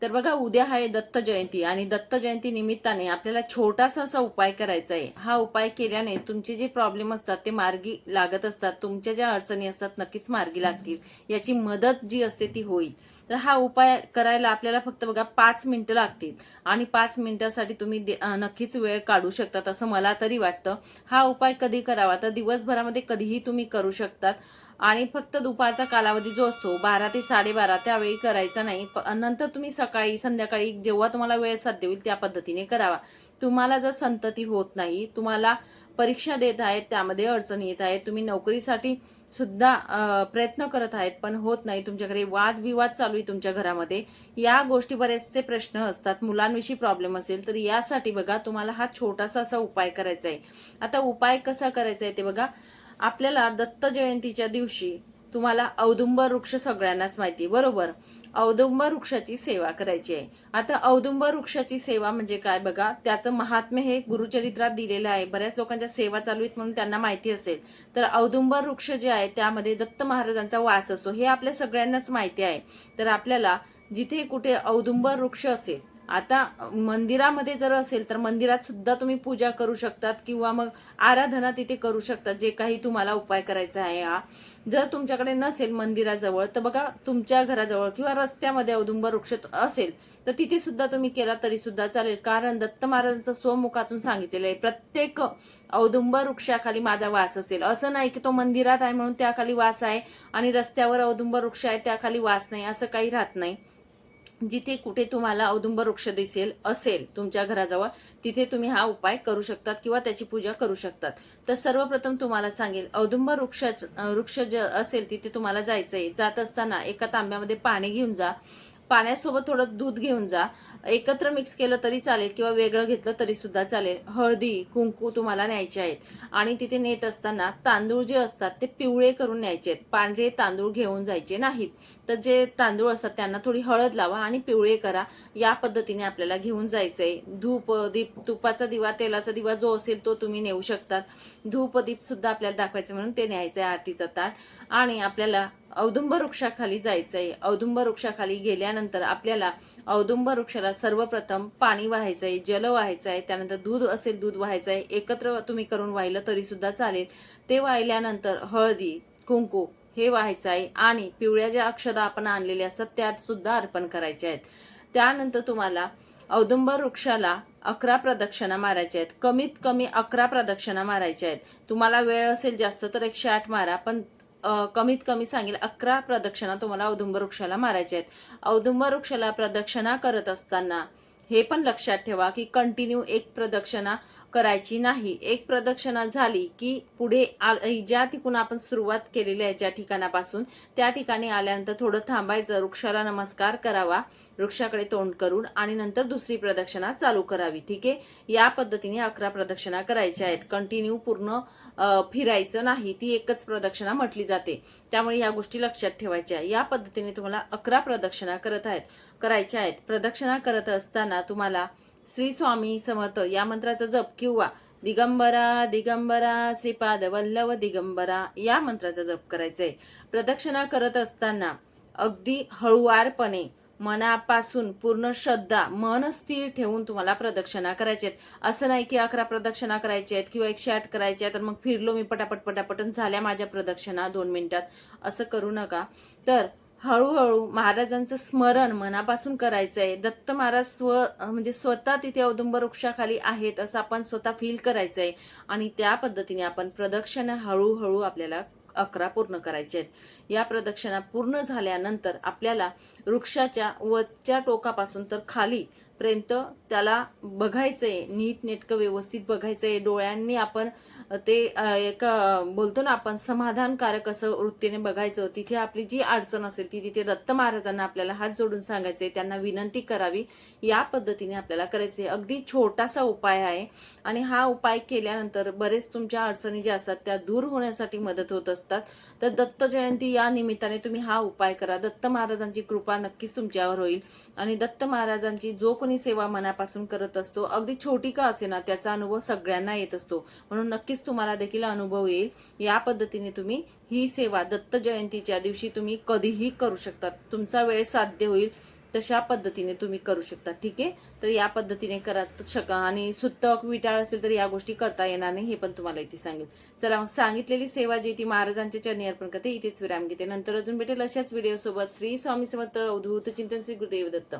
तर बघा, उद्या आहे दत्त जयंती आणि दत्त जयंती निमित्ताने आपल्याला छोटासा असा उपाय करायचा आहे. हा उपाय केल्याने तुमचे जे प्रॉब्लेम असतात ते मार्गी लागत असतात, तुमच्या ज्या अडचणी असतात नक्कीच मार्गी लागतील, याची मदत जी असते ती होईल. तर हा उपाय करायला आपल्याला फक्त बघा 5 मिनिटं लागतील आणि 5 मिनिटासाठी तुम्ही नक्कीच वेळ काढू शकतात असं मला तरी वाटतं. हा उपाय कधी करावा तर दिवसभरामध्ये कधीही तुम्ही करू शकतात आणि फक्त दुपारचा कालावधी जो असतो 12 ते 12:30 त्यावेळी करायचा नाही. नंतर तुम्ही सकाळी संध्याकाळी जेव्हा तुम्हाला वेळ साध्य होईल त्या पद्धतीने करावा. तुम्हाला जर संतती होत नाही, तुम्हाला परीक्षा देत आहेत त्यामध्ये अडचणी येत आहेत, तुम्ही नोकरीसाठी सुद्धा प्रयत्न करत आहेत पण होत नाही, तुमच्याकडे वादविवाद चालू आहे तुमच्या घरामध्ये, या गोष्टी बरेचसे प्रश्न असतात, मुलांविषयी प्रॉब्लेम असेल तर यासाठी बघा तुम्हाला हा छोटासा असा उपाय करायचा आहे. आता उपाय कसा करायचा आहे ते बघा. आपल्याला दत्त जयंतीच्या दिवशी तुम्हाला औदुंबर वृक्ष सगळ्यांनाच माहिती बरोबर, औदुंबर वृक्षाची सेवा करायची आहे. आता औदुंबर वृक्षाची सेवा म्हणजे काय बघा, त्याचं महात्म्य हे गुरुचरित्रात दिलेलं आहे. बऱ्याच लोकांच्या सेवा चालू आहेत म्हणून त्यांना माहिती असेल. तर औदुंबर वृक्ष जे आहे त्यामध्ये दत्त महाराजांचा वास असतो हे आपल्या सगळ्यांनाच माहिती आहे. तर आपल्याला जिथे कुठे औदुंबर वृक्ष असेल, आता मंदिरामध्ये जर असेल तर मंदिरात सुद्धा तुम्ही पूजा करू शकतात किंवा मग आराधना तिथे करू शकतात, जे काही तुम्हाला उपाय करायचा आहे हा. जर तुमच्याकडे नसेल मंदिराजवळ तर बघा तुमच्या घराजवळ किंवा रस्त्यामध्ये औदुंबर वृक्ष असेल तर तिथे सुद्धा तुम्ही केला तरी सुद्धा चालेल, कारण दत्त महाराजांचं स्वमुखातून सांगितलेलं आहे प्रत्येक औदुंबर वृक्षाखाली माझा वास असेल. असं नाही की तो मंदिरात आहे म्हणून त्याखाली वास आहे आणि रस्त्यावर औदुंबर वृक्ष आहे त्याखाली वास नाही, असं काही राहत नाही. जिथे कुठे तुम्हाला औदुंबर वृक्ष दिसेल असेल तुमच्या घराजवळ तिथे तुम्ही हा उपाय करू शकतात किंवा त्याची पूजा करू शकतात. तर सर्वप्रथम तुम्हाला सांगेल, औदुंबर वृक्ष जे असेल तिथे तुम्हाला जायचंय. जात असताना एका तांब्यामध्ये पाणी घेऊन जा, पाण्यासोबत थोडं दूध घेऊन जा. एकत्र मिक्स केलं तरी चालेल किंवा वेगळं घेतलं तरी सुद्धा चालेल. हळदी कुंकू तुम्हाला न्यायचे आहेत आणि तिथे नेत असताना तांदूळ जे असतात ते पिवळे करून न्यायचे आहेत, पांढरे तांदूळ घेऊन जायचे नाहीत. तर जे तांदूळ असतात त्यांना थोडी हळद लावा आणि पिवळे करा, या पद्धतीने आपल्याला घेऊन जायचंय. धूप दीप, तुपाचा दिवा, तेलाचा दिवा जो असेल तो तुम्ही नेऊ शकतात. धूप दीप सुद्धा आपल्याला दाखवायचं म्हणून ते न्यायचंय, आरतीचा ताट. आणि आपल्याला औदुंबर वृक्षाखाली जायचंय. औदुंबर वृक्षाखाली गेल्यानंतर आपल्याला औदुंबर वृक्षाला सर्वप्रथम पाणी वाहायचंय, जल वाहायचंय, त्यानंतर दूध असेल दूध वाहायचंय, एकत्र तुम्ही करून वाहिलं तरी सुद्धा चालेल. ते वाहिल्यानंतर हळदी कुंकू हे व्हायचं आहे आणि पिवळ्या ज्या अक्षदा आपण आणलेल्या असतात त्यात सुद्धा अर्पण करायचे आहेत. त्यानंतर तुम्हाला औदुंबर वृक्षाला 11 प्रदक्षिणा मारायच्या आहेत. कमीत कमी 11 प्रदक्षिणा मारायच्या आहेत. तुम्हाला वेळ असेल जास्त तर 108 मारा, पण कमीत कमी सांगेल 11 प्रदक्षिणा तुम्हाला औदुंबर वृक्षाला मारायच्या आहेत. औदुंबर वृक्षाला प्रदक्षिणा करत असताना हे पण लक्षात ठेवा की कंटिन्यू एक प्रदक्षिणा करायची नाही. एक प्रदक्षिणा झाली की पुढे ज्या ठिकाणी आपण सुरुवात केलेली आहे ज्या ठिकाणापासून त्या ठिकाणी आल्यानंतर थोडं थांबायचं, वृक्षाला नमस्कार करावा वृक्षाकडे तोंड करून आणि नंतर दुसरी प्रदक्षिणा चालू करावी. ठीक आहे, या पद्धतीने 11 प्रदक्षिणा करायच्या आहेत. कंटिन्यू पूर्ण फिरायचं नाही, ती एकच प्रदक्षिणा म्हटली जाते. त्यामुळे या गोष्टी लक्षात ठेवायच्या. या पद्धतीने तुम्हाला 11 प्रदक्षिणा करायच्या आहेत. प्रदक्षिणा करत असताना तुम्हाला श्री स्वामी समर्थ या मंत्राचा जप किंवा दिगंबरा दिगंबरा श्रीपाद वल्लभ दिगंबरा या मंत्राचा जप करायचा आहे. प्रदक्षिणा करत असताना अगदी हळुवारपणे मनापासून पूर्ण श्रद्धा, मन स्थिर ठेवून तुम्हाला प्रदक्षिणा करायच्या आहेत. असं नाही की 11 प्रदक्षिणा करायच्या आहेत किंवा 108 करायच्या आहेत तर मग फिरलो मी पटापट पटापट झाल्या माझ्या प्रदक्षिणा 2 मिनिटात, असं करू नका. तर हळूहळू महाराजांचं स्मरण मनापासून करायचंय. दत्त महाराज म्हणजे स्वतः तिथे औदुंबर वृक्षाखाली आहेत असं आपण स्वतः फील करायचंय आणि त्या पद्धतीने आपण प्रदक्षिणा हळूहळू आपल्याला 11 पूर्ण करायचे आहेत. या प्रदक्षिणा पूर्ण झाल्यानंतर आपल्याला वृक्षाच्या वरच्या टोकापासून तर खाली पर्यंत त्याला बघायचंय, नीट नेटकं व्यवस्थित बघायचंय. डोळ्यांनी आपण ते एक बोलतो ना आपण समाधानकारक असं वृत्तीने बघायचं. तिथे आपली जी अडचण असेल ती तिथे दत्त महाराजांना आपल्याला हात जोडून सांगायचे, त्यांना विनंती करावी. या पद्धतीने आपल्याला करायचे. अगदी छोटासा उपाय आहे आणि हा उपाय केल्यानंतर बरेच तुमच्या अडचणी ज्या असतात त्या दूर होण्यासाठी मदत होत असतात. तर दत्त जयंती या निमित्ताने तुम्ही हा उपाय करा. दत्त महाराजांची कृपा नक्कीच तुमच्यावर होईल आणि दत्त महाराजांची जो कोणी सेवा मनापासून करत असतो, अगदी छोटी का असेना, त्याचा अनुभव सगळ्यांना येत असतो. म्हणून नक्कीच तुम्हाला देखील अनुभव येईल. या पद्धतीने तुम्ही ही सेवा दत्त जयंतीच्या दिवशी तुम्ही कधीही करू शकता. तुमचा वेळ साध्य होईल तशा पद्धतीने तुम्ही करू शकता. ठीक आहे, तर या पद्धतीने करा शका. आणि सुत्त विटाळ असेल तर या गोष्टी करता येणार नाही, हे पण तुम्हाला इथे सांगेल. चला मग, सांगितलेली सेवा जी ती महाराजांच्या चरणी अर्पण करते. इथेच विराम घेते. नंतर अजून भेटेल अशाच व्हिडिओ सोबत. श्री स्वामी समर्थ. अवधूत चिंतन. श्री गुरुदेव दत्त.